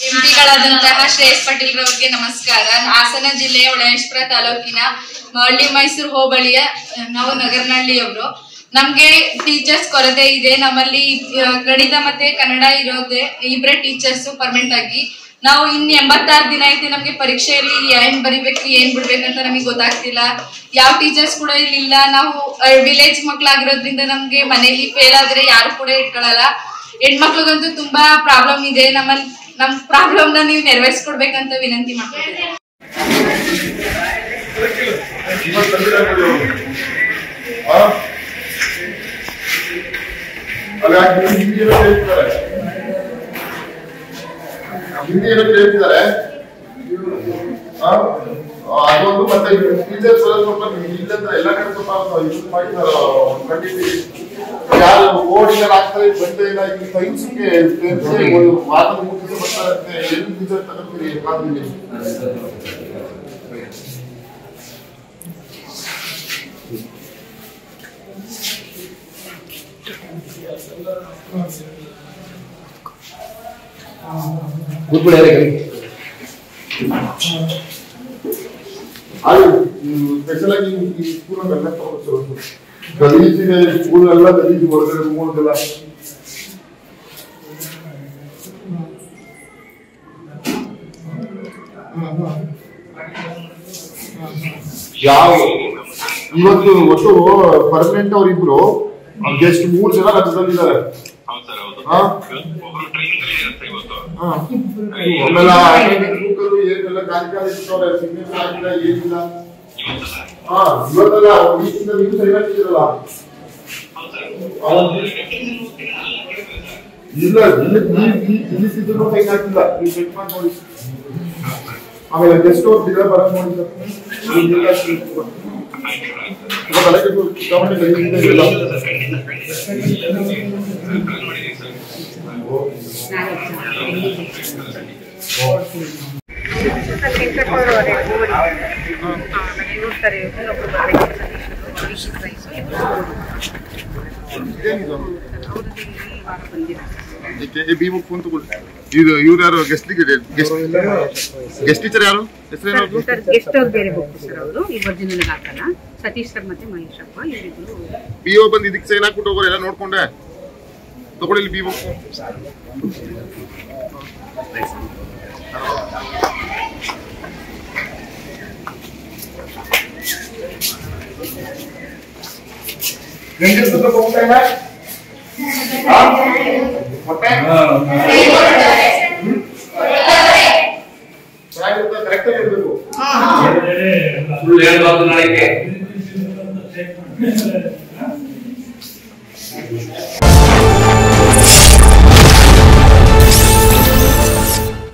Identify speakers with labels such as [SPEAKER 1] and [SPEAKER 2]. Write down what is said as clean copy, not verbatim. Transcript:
[SPEAKER 1] ಎಂಪಿಗಳಾದಂತಹ ಶ್ರೇಯಸ್ ಪಾಟೀಲ್ ರವರಿಗೆ ನಮಸ್ಕಾರ. ಹಾಸನ ಜಿಲ್ಲೆಯ ಹೊಳೆನರಸೀಪುರ ತಾಲೂಕಿನ ಹಳ್ಳಿ ಮೈಸೂರು ಹೋಬಳಿಯ ನಾವು ನಗರನಹಳ್ಳಿಯವರು. ನಮ್ಗೆ ಟೀಚರ್ಸ್ ಕೊರತೆ ಇದೆ. ನಮ್ಮಲ್ಲಿ ಗಣಿತ ಮತ್ತೆ ಕನ್ನಡ ಇರೋದೇ ಇಬ್ಬರೇ ಟೀಚರ್ಸ್ ಪರ್ಮನೆಂಟ್ ಆಗಿ. ನಾವು ಇನ್ನು 86 ದಿನ ಐತೆ. ನಮ್ಗೆ ಪರೀಕ್ಷೆಯಲ್ಲಿ ಏನ್ ಬರಿಬೇಕು ಏನ್ ಬಿಡ್ಬೇಕಂತ ನಮಗೆ ಗೊತ್ತಾಗ್ತಿಲ್ಲ. ಯಾವ ಟೀಚರ್ಸ್ ಕೂಡ ಇಲ್ಲಿಲ್ಲ. ನಾವು ವಿಲೇಜ್ ಮಕ್ಳಾಗಿರೋದ್ರಿಂದ ನಮ್ಗೆ ಮನೇಲಿ ಫೇಲ್ ಆದ್ರೆ ಯಾರು ಕೂಡ ಇಟ್ಕೊಳ್ಳಲ್ಲ. ಹೆಣ್ಮಕ್ಳಿಗಂತೂ ತುಂಬಾ ಪ್ರಾಬ್ಲಮ್ ಇದೆ. ನಮ್ ಪ್ರಾಬ್ಲಮ್ ನ ನೀವು ನೆರವೇರಿಸ್ಕೊಡ್ಬೇಕಂತ ವಿನಂತಿ ಮಾಡ್ತಿದ್ದೀನಿ.
[SPEAKER 2] ಅದೊಂದು ಮತ್ತೆ ಟೀಚರ್ಸ್ ಸ್ವಲ್ಪ ಇಲ್ಲಂದ್ರೆ ಎಲ್ಲ ಕಡೆ ಸ್ವಲ್ಪ ಯೂಸ್ ಮಾಡಿದ್ದಾರೆ. ಯಾರು ಓಡಿಲ್ಲ ಆಗ್ತಾರೆ ಬಂದೇ ಇಲ್ಲ. ಈ ಸೈನ್ಸ್ಗೆ ವಾರದ 3 ದಿವಸ ಬರ್ತಾರಂತೆ. ಎಲ್ಲಿ ಟೀಚರ್ ತಗೊಂಡ್ರಿ ಕಾದ್ರಿ ಸ್ಪೆಷಲ್ ಆಗಿ ಈ ಸ್ಕೂಲ್ ಎಲ್ಲ ಗಲೀಜಿದೆ. ಸ್ಕೂಲ್ ಎಲ್ಲ ಗಲೀಜು, ಹೊರಗಡೆ ರೂಮಲ್ಲ. ಯಾವ ಇವತ್ತು ಒಟ್ಟು ಪರ್ಮನೆಂಟ್ ಅವರಿಬ್ರು ಗೆಸ್ಟ್ 3 ಜನ ರಜದಲ್ಲಿದ್ದಾರೆ. ಏನೆಲ್ಲ ಕಾರ್ಯಕ್ರಮ ಇರ್ತವ್ರೆ, ಸಿಗ್ನೇಚರ್ ಆಗಿಲ್ಲ ಏನಿಲ್ಲ. ಇವತ್ತಲ್ಲ ವೀಕಿಂದ ನೀವು ಸೈನ್ ಹಾಕಿದಿರಲ್ಲ. ಇಲ್ಲ ಇಲ್ಲಿ ಸಿದ್ರು ಸೈನ್ ಹಾಕಿಲ್ಲ. ನೀವು ಚೆಕ್ ಮಾಡಿ ನೋಡಿ. ಆಮೇಲೆ ಗೆಸ್ಟ್ ಅವ್ರು ದಿನ ಬರಕ್ ನೋಡಿ ಇವ್ರು ಯಾರು ಗೆಸ್ಟ್ ಟೀಚರ್ ಯಾರು
[SPEAKER 3] ಗೆಸ್ಟ್ ಅವ್ರು ಬೇರೆ ಹೋಗ್ತಾರೆ ಸರ್. ಅವರು ಈ ಒರಿಜಿನಲ್ ಹಾಕಲ್ಲ. ಸತೀಶ್ ಸರ್ ಮತ್ತೆ ಮಹೇಶಪ್ಪ ಇವರಿಬ್ರು
[SPEAKER 2] ಬಿಒ ಬಂದು ಇದಕ್ಕೆ ಸೈನ್ ಹಾಕ್ಬಿಟ್ಟು ಹೋಗೋರು. ಎಲ್ಲ ನೋಡ್ಕೊಂಡೆ ತಗೊಳ್ಳಿ ಬಿಒ. ಕರೆಕ್ಟ್ ಆಗಿ ಇರಬೇಕು. ಸುಳ್ಳು ಹೇಳ್ಬಾರ್ದು ನಾಳೆಗೆ.